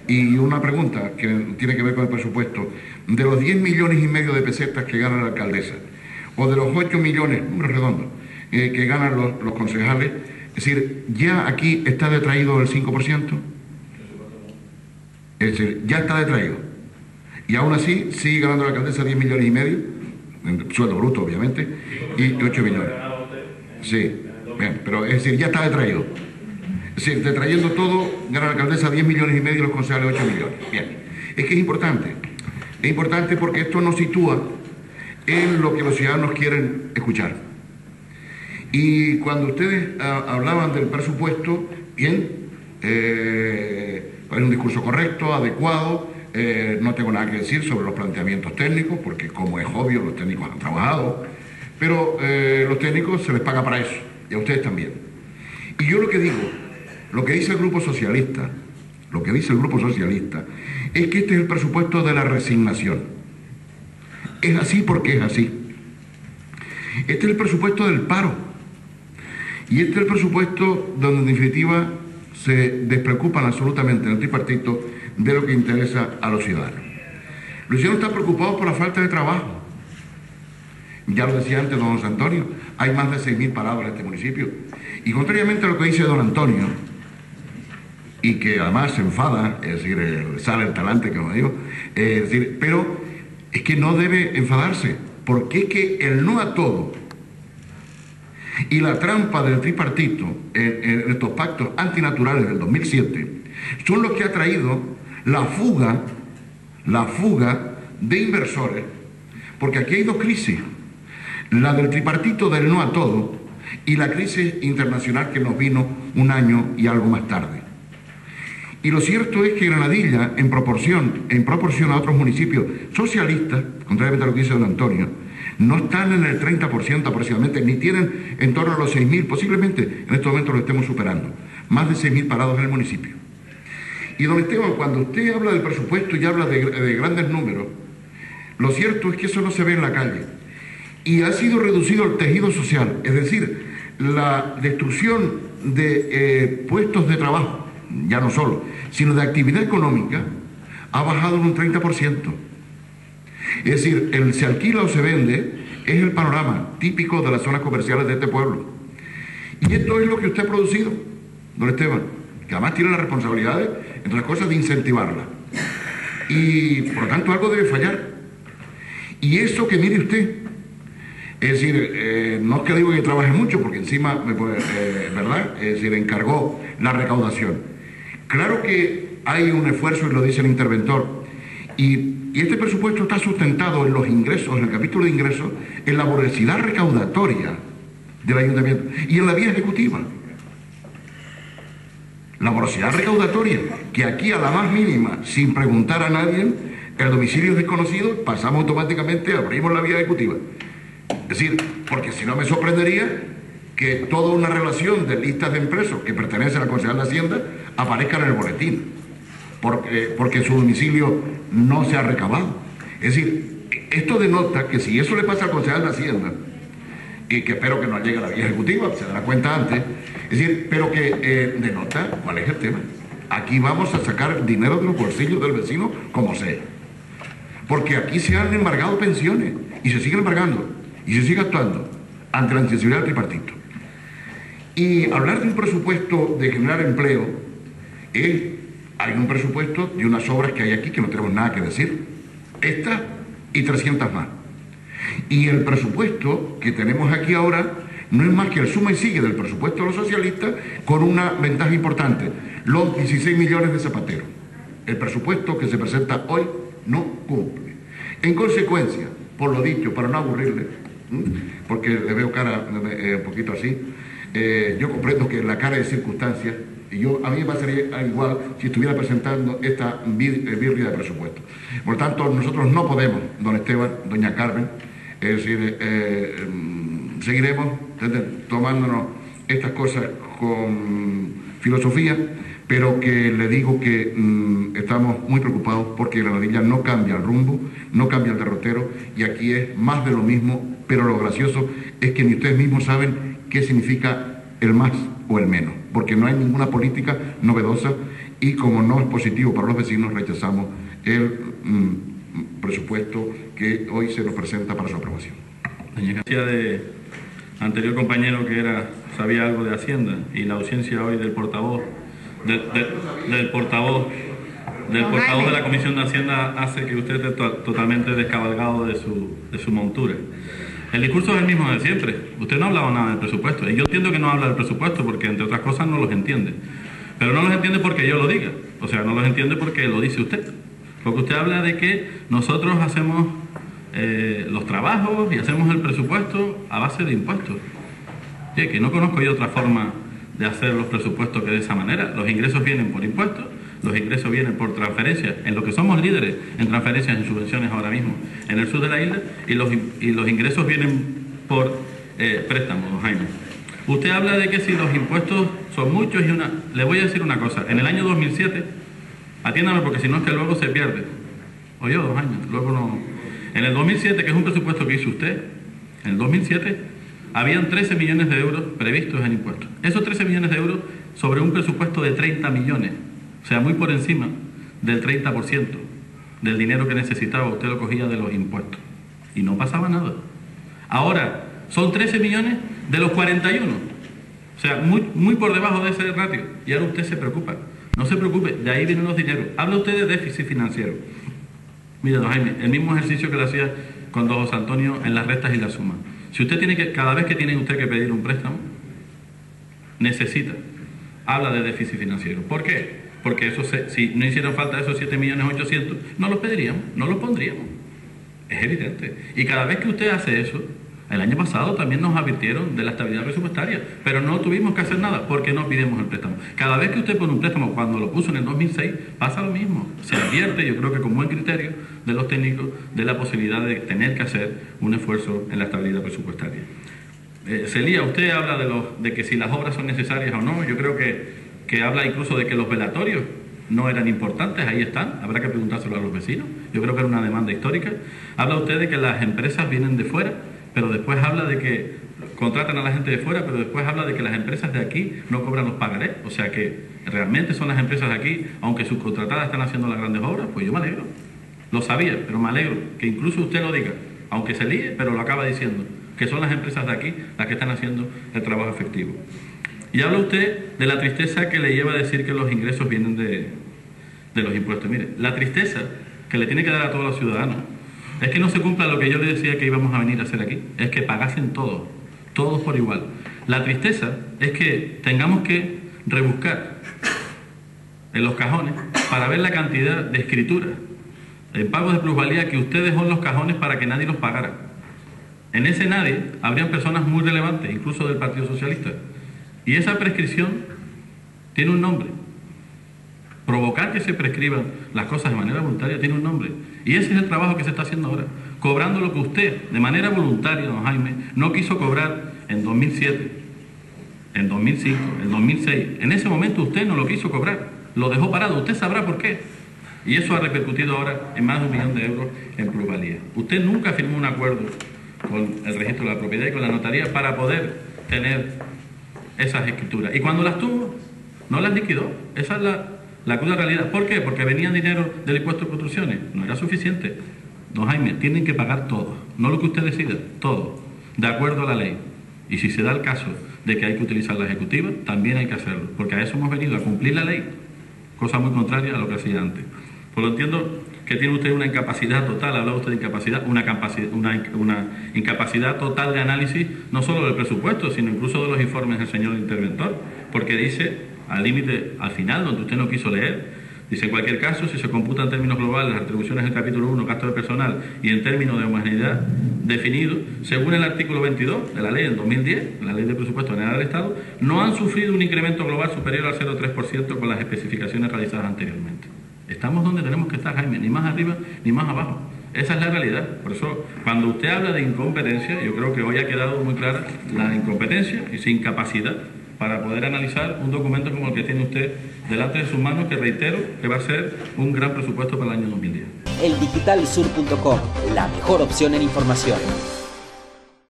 Y una pregunta que tiene que ver con el presupuesto. De los 10 millones y medio de pesetas que gana la alcaldesa, o de los 8 millones, número redondo, que ganan los concejales, es decir, ¿ya aquí está detraído el 5%? Es decir, ya está detraído. Y aún así sigue ganando la alcaldesa 10 millones y medio, en sueldo bruto obviamente, y 8 millones. Sí, bien, pero es decir, ya está detraído. Es decir, detrayendo todo, gana la alcaldesa 10 millones y medio y los concejales 8 millones. Bien, es que es importante. Es importante porque esto nos sitúa en lo que los ciudadanos quieren escuchar. Y cuando ustedes hablaban del presupuesto, bien, es un discurso correcto, adecuado, no tengo nada que decir sobre los planteamientos técnicos, porque como es obvio, los técnicos han trabajado, pero los técnicos se les paga para eso, y a ustedes también. Y yo lo que digo, lo que dice el Grupo Socialista, es que este es el presupuesto de la resignación. Es así porque es así. Este es el presupuesto del paro. Y este es el presupuesto donde en definitiva se despreocupan absolutamente en el tripartito de lo que interesa a los ciudadanos. Los ciudadanos están preocupados por la falta de trabajo. Ya lo decía antes don José Antonio, hay más de 6.000 parados en este municipio. Y contrariamente a lo que dice don Antonio, y que además se enfada, es decir, sale el talante que nos digo, es decir, pero es que no debe enfadarse, porque es que el no a todo y la trampa del tripartito en estos pactos antinaturales del 2007 son los que ha traído la fuga de inversores, porque aquí hay dos crisis, la del tripartito del no a todo y la crisis internacional que nos vino un año y algo más tarde. Y lo cierto es que Granadilla, en proporción a otros municipios socialistas, contrariamente a lo que dice don Antonio, no están en el 30% aproximadamente, ni tienen en torno a los 6.000, posiblemente en estos momentos lo estemos superando, más de 6.000 parados en el municipio. Y don Esteban, cuando usted habla del presupuesto y habla de grandes números, lo cierto es que eso no se ve en la calle. Y ha sido reducido el tejido social, es decir, la destrucción de puestos de trabajo, ya no solo, sino de actividad económica, ha bajado en un 30%. Es decir, el se alquila o se vende es el panorama típico de las zonas comerciales de este pueblo. Y esto es lo que usted ha producido, don Esteban, que además tiene la responsabilidad, entre las cosas, de incentivarla. Y, por lo tanto, algo debe fallar. Y eso que mire usted, es decir, no es que digo que trabaje mucho, porque encima, ¿verdad? Es decir, encargó la recaudación. Claro que hay un esfuerzo, y lo dice el interventor, y este presupuesto está sustentado en los ingresos, en el capítulo de ingresos, en la voracidad recaudatoria del ayuntamiento y en la vía ejecutiva. La voracidad recaudatoria, que aquí a la más mínima, sin preguntar a nadie, el domicilio es desconocido, pasamos automáticamente, abrimos la vía ejecutiva. Es decir, porque si no me sorprendería que toda una relación de listas de empresas que pertenecen al concejal de Hacienda aparezcan en el boletín, porque su domicilio no se ha recabado. Es decir, esto denota que si eso le pasa al concejal de Hacienda, y que espero que no llegue a la vía ejecutiva, se dará cuenta antes, es decir, pero que denota cuál es el tema. Aquí vamos a sacar dinero de los bolsillos del vecino como sea. Porque aquí se han embargado pensiones, y se siguen embargando, y se sigue actuando ante la insensibilidad del tripartito. Y hablar de un presupuesto de generar empleo, hay un presupuesto de unas obras que hay aquí que no tenemos nada que decir, esta y 300 más. Y el presupuesto que tenemos aquí ahora no es más que el suma y sigue del presupuesto de los socialistas, con una ventaja importante, los 16 millones de Zapatero. El presupuesto que se presenta hoy no cumple. En consecuencia, por lo dicho, para no aburrirle, porque le veo cara un poquito así, yo comprendo que la cara de circunstancias, y a mí me pasaría igual si estuviera presentando esta birria de presupuesto. Por lo tanto, nosotros no podemos, don Esteban, doña Carmen, es decir, seguiremos tomándonos estas cosas con filosofía, pero que le digo que estamos muy preocupados porque Granadilla no cambia el rumbo, no cambia el derrotero, y aquí es más de lo mismo, pero lo gracioso es que ni ustedes mismos saben qué significa el más o el menos, porque no hay ninguna política novedosa y como no es positivo para los vecinos, rechazamos el presupuesto que hoy se nos presenta para su aprobación. Decía de anterior compañero que sabía algo de Hacienda, y la ausencia hoy del portavoz del portavoz de la Comisión de Hacienda hace que usted esté totalmente descabalgado de su montura. El discurso es el mismo de siempre. Usted no ha hablado nada del presupuesto, y yo entiendo que no habla del presupuesto porque, entre otras cosas, no los entiende. Pero no los entiende porque yo lo diga, o sea, no los entiende porque lo dice usted. Porque usted habla de que nosotros hacemos los trabajos y hacemos el presupuesto a base de impuestos. Oye, que no conozco yo otra forma de hacer los presupuestos que de esa manera. Los ingresos vienen por impuestos, los ingresos vienen por transferencias, en lo que somos líderes en transferencias, en subvenciones ahora mismo en el sur de la isla, y los ingresos vienen por préstamos, don Jaime. Usted habla de que si los impuestos son muchos le voy a decir una cosa. En el año 2007, atiéndame porque si no es que luego se pierde. O yo, don Jaime, luego no. En el 2007, que es un presupuesto que hizo usted, en el 2007 habían 13 millones de euros previstos en impuestos. Esos 13 millones de euros sobre un presupuesto de 30 millones, o sea, muy por encima del 30% del dinero que necesitaba, usted lo cogía de los impuestos. Y no pasaba nada. Ahora, son 13 millones de los 41. O sea, muy por debajo de ese ratio. Y ahora usted se preocupa. No se preocupe, de ahí vienen los dineros. Habla usted de déficit financiero. Mire, don Jaime, el mismo ejercicio que le hacía con don José Antonio en las restas y las sumas. Si usted tiene que, cada vez que tiene usted que pedir un préstamo, habla de déficit financiero. ¿Por qué? Porque si no hicieran falta esos 7.800.000, no los pediríamos, no los pondríamos. Es evidente. Y cada vez que usted hace eso, el año pasado también nos advirtieron de la estabilidad presupuestaria, pero no tuvimos que hacer nada porque no pidimos el préstamo. Cada vez que usted pone un préstamo, cuando lo puso en el 2006, pasa lo mismo. Se advierte, yo creo que con buen criterio de los técnicos, de la posibilidad de tener que hacer un esfuerzo en la estabilidad presupuestaria. Celía, usted habla de que si las obras son necesarias o no. Yo creo que habla incluso de que los velatorios no eran importantes, ahí están, habrá que preguntárselo a los vecinos. Yo creo que era una demanda histórica. Habla usted de que las empresas vienen de fuera, pero después habla de que contratan a la gente de fuera, pero después habla de que las empresas de aquí no cobran los pagarés. O sea que realmente son las empresas de aquí, aunque subcontratadas están haciendo las grandes obras. Pues yo me alegro. Lo sabía, pero me alegro que incluso usted lo diga, aunque se líe, pero lo acaba diciendo, que son las empresas de aquí las que están haciendo el trabajo efectivo. Y habla usted de la tristeza que le lleva a decir que los ingresos vienen de los impuestos. Mire, la tristeza que le tiene que dar a todos los ciudadanos es que no se cumpla lo que yo le decía que íbamos a venir a hacer aquí, es que pagasen todos por igual. La tristeza es que tengamos que rebuscar en los cajones para ver la cantidad de escrituras en pagos de plusvalía que usted dejó en los cajones para que nadie los pagara. En ese nadie habrían personas muy relevantes, incluso del Partido Socialista. Y esa prescripción tiene un nombre. Provocar que se prescriban las cosas de manera voluntaria tiene un nombre. Y ese es el trabajo que se está haciendo ahora. Cobrando lo que usted, de manera voluntaria, don Jaime, no quiso cobrar en 2007, en 2005, en 2006. En ese momento usted no lo quiso cobrar. Lo dejó parado. Usted sabrá por qué. Y eso ha repercutido ahora en más de 1 millón de euros en plusvalía. Usted nunca firmó un acuerdo con el registro de la propiedad y con la notaría para poder tener esas escrituras. Y cuando las tuvo, no las liquidó. Esa es la cruda realidad. ¿Por qué? Porque venía dinero del impuesto de construcciones. No era suficiente. Don Jaime, tienen que pagar todo. No lo que usted decida, todo. De acuerdo a la ley. Y si se da el caso de que hay que utilizar la ejecutiva, también hay que hacerlo. Porque a eso hemos venido, a cumplir la ley. Cosa muy contraria a lo que hacía antes. Por lo entiendo que tiene usted una incapacidad total, hablaba usted de incapacidad, una incapacidad total de análisis, no solo del presupuesto, sino incluso de los informes del señor interventor, porque dice, al límite, al final, donde usted no quiso leer, dice, en cualquier caso, si se computa en términos globales las retribuciones del capítulo 1, gasto de personal, y en términos de homogeneidad definido, según el artículo 22 de la ley del 2010, la ley de presupuesto general del Estado, no han sufrido un incremento global superior al 0,3% con las especificaciones realizadas anteriormente. Estamos donde tenemos que estar, Jaime, ni más arriba ni más abajo. Esa es la realidad. Por eso, cuando usted habla de incompetencia, yo creo que hoy ha quedado muy clara la incompetencia y su incapacidad para poder analizar un documento como el que tiene usted delante de sus manos, que reitero que va a ser un gran presupuesto para el año 2010. eldigitalsur.com, la mejor opción en información.